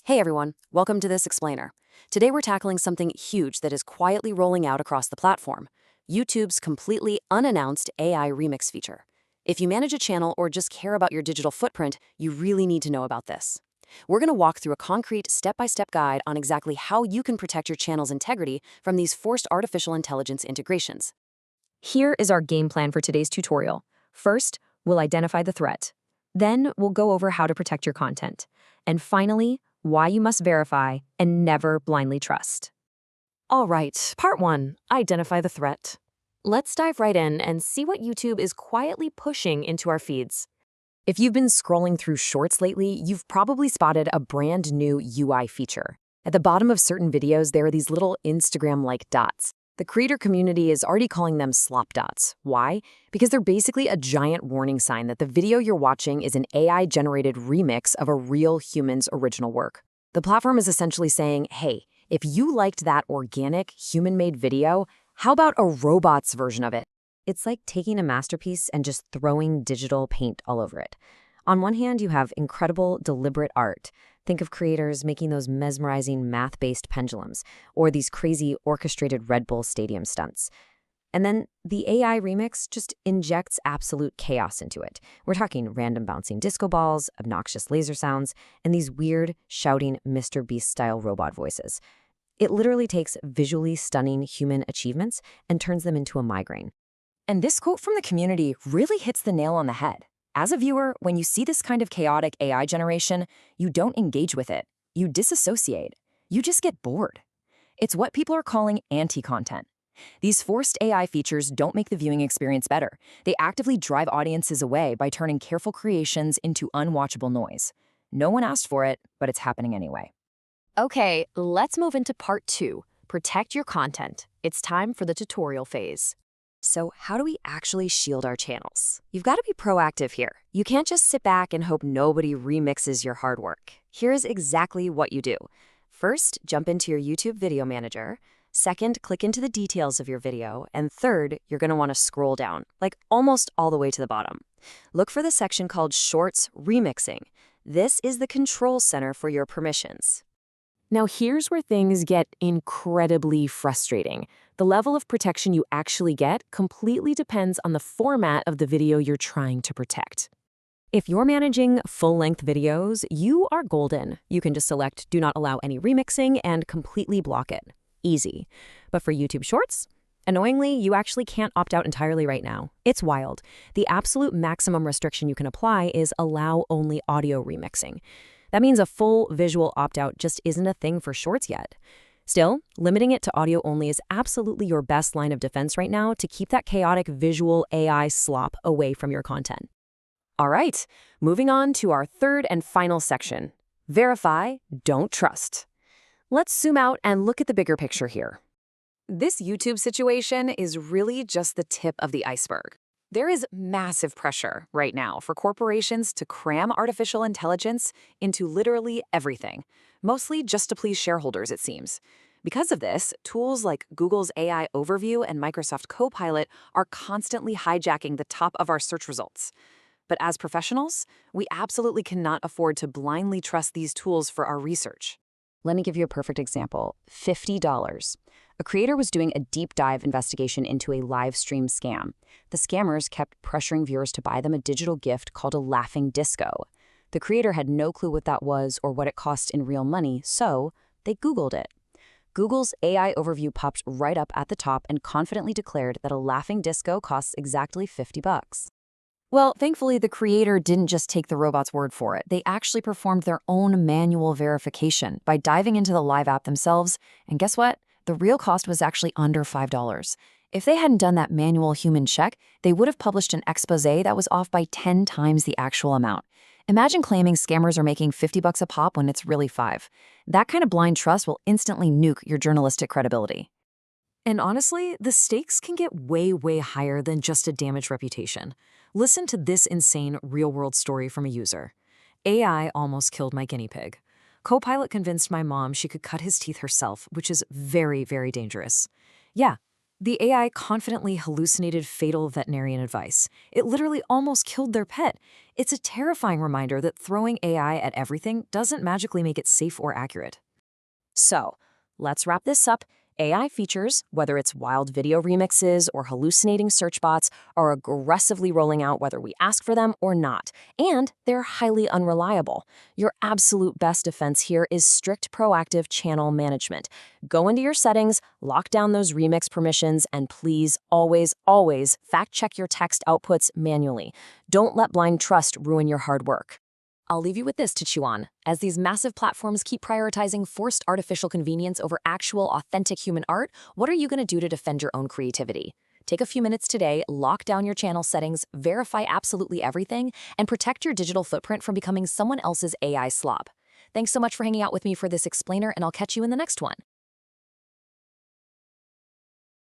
Hey everyone, welcome to this explainer. Today we're tackling something huge that is quietly rolling out across the platform, YouTube's completely unannounced AI remix feature. If you manage a channel or just care about your digital footprint, you really need to know about this. We're going to walk through a concrete step-by-step guide on exactly how you can protect your channel's integrity from these forced artificial intelligence integrations. Here is our game plan for today's tutorial. First, we'll identify the threat. Then, we'll go over how to protect your content. And finally, why you must verify and never blindly trust. All right, part 1, identify the threat. Let's dive right in and see what YouTube is quietly pushing into our feeds. If you've been scrolling through Shorts lately, you've probably spotted a brand new UI feature. At the bottom of certain videos, there are these little Instagram-like dots. The creator community is already calling them Slop dots. Why? Because they're basically a giant warning sign that the video you're watching is an AI-generated remix of a real human's original work. The platform is essentially saying, hey, if you liked that organic, human-made video, how about a robot's version of it? It's like taking a masterpiece and just throwing digital paint all over it. On one hand, you have incredible, deliberate art. Think of creators making those mesmerizing math-based pendulums, or these crazy orchestrated Red Bull Stadium stunts. And then the AI remix just injects absolute chaos into it. We're talking random bouncing disco balls, obnoxious laser sounds, and these weird, shouting Mr. Beast-style robot voices. It literally takes visually stunning human achievements and turns them into a migraine. And this quote from the community really hits the nail on the head. As a viewer, when you see this kind of chaotic AI generation, you don't engage with it. You disassociate. You just get bored. It's what people are calling anti-content. These forced AI features don't make the viewing experience better. They actively drive audiences away by turning careful creations into unwatchable noise. No one asked for it, but it's happening anyway. Okay, let's move into part 2, protect your content. It's time for the tutorial phase. So how do we actually shield our channels? You've got to be proactive here. You can't just sit back and hope nobody remixes your hard work. Here's exactly what you do. First, jump into your YouTube video manager. Second, click into the details of your video. And third, you're going to want to scroll down, like almost all the way to the bottom. Look for the section called Shorts Remixing. This is the control center for your permissions. Now here's where things get incredibly frustrating. The level of protection you actually get completely depends on the format of the video you're trying to protect. If you're managing full-length videos, you are golden. You can just select Do Not Allow Any Remixing and completely block it. Easy. But for YouTube Shorts, annoyingly, you actually can't opt out entirely right now. It's wild. The absolute maximum restriction you can apply is Allow Only Audio Remixing. That means a full visual opt-out just isn't a thing for Shorts yet. Still, limiting it to audio only is absolutely your best line of defense right now to keep that chaotic visual AI slop away from your content. All right, moving on to our third and final section. Verify, don't trust. Let's zoom out and look at the bigger picture here. This YouTube situation is really just the tip of the iceberg. There is massive pressure right now for corporations to cram artificial intelligence into literally everything, mostly just to please shareholders, it seems. Because of this, tools like Google's AI Overview and Microsoft Copilot are constantly hijacking the top of our search results. But as professionals, we absolutely cannot afford to blindly trust these tools for our research. Let me give you a perfect example. $50. A creator was doing a deep dive investigation into a live stream scam. The scammers kept pressuring viewers to buy them a digital gift called a laughing disco. The creator had no clue what that was or what it cost in real money, so they Googled it. Google's AI overview popped right up at the top and confidently declared that a laughing disco costs exactly $50. Well, thankfully, the creator didn't just take the robot's word for it. They actually performed their own manual verification by diving into the live app themselves. And guess what? The real cost was actually under $5. If they hadn't done that manual human check, they would have published an expose that was off by 10 times the actual amount. Imagine claiming scammers are making $50 a pop when it's really $5. That kind of blind trust will instantly nuke your journalistic credibility. And honestly, the stakes can get way, way higher than just a damaged reputation. Listen to this insane real-world story from a user. AI almost killed my guinea pig. Copilot convinced my mom she could cut his teeth herself, which is very, very dangerous. Yeah, The AI confidently hallucinated fatal veterinarian advice. It literally almost killed their pet. It's a terrifying reminder that throwing AI at everything doesn't magically make it safe or accurate. So, let's wrap this up. AI features, whether it's wild video remixes or hallucinating search bots, are aggressively rolling out whether we ask for them or not, and they're highly unreliable. Your absolute best defense here is strict proactive channel management. Go into your settings, lock down those remix permissions, and please always fact-check your text outputs manually. Don't let blind trust ruin your hard work. I'll leave you with this to chew on. As these massive platforms keep prioritizing forced artificial convenience over actual, authentic human art, what are you going to do to defend your own creativity? Take a few minutes today, lock down your channel settings, verify absolutely everything, and protect your digital footprint from becoming someone else's AI slop. Thanks so much for hanging out with me for this explainer, and I'll catch you in the next one.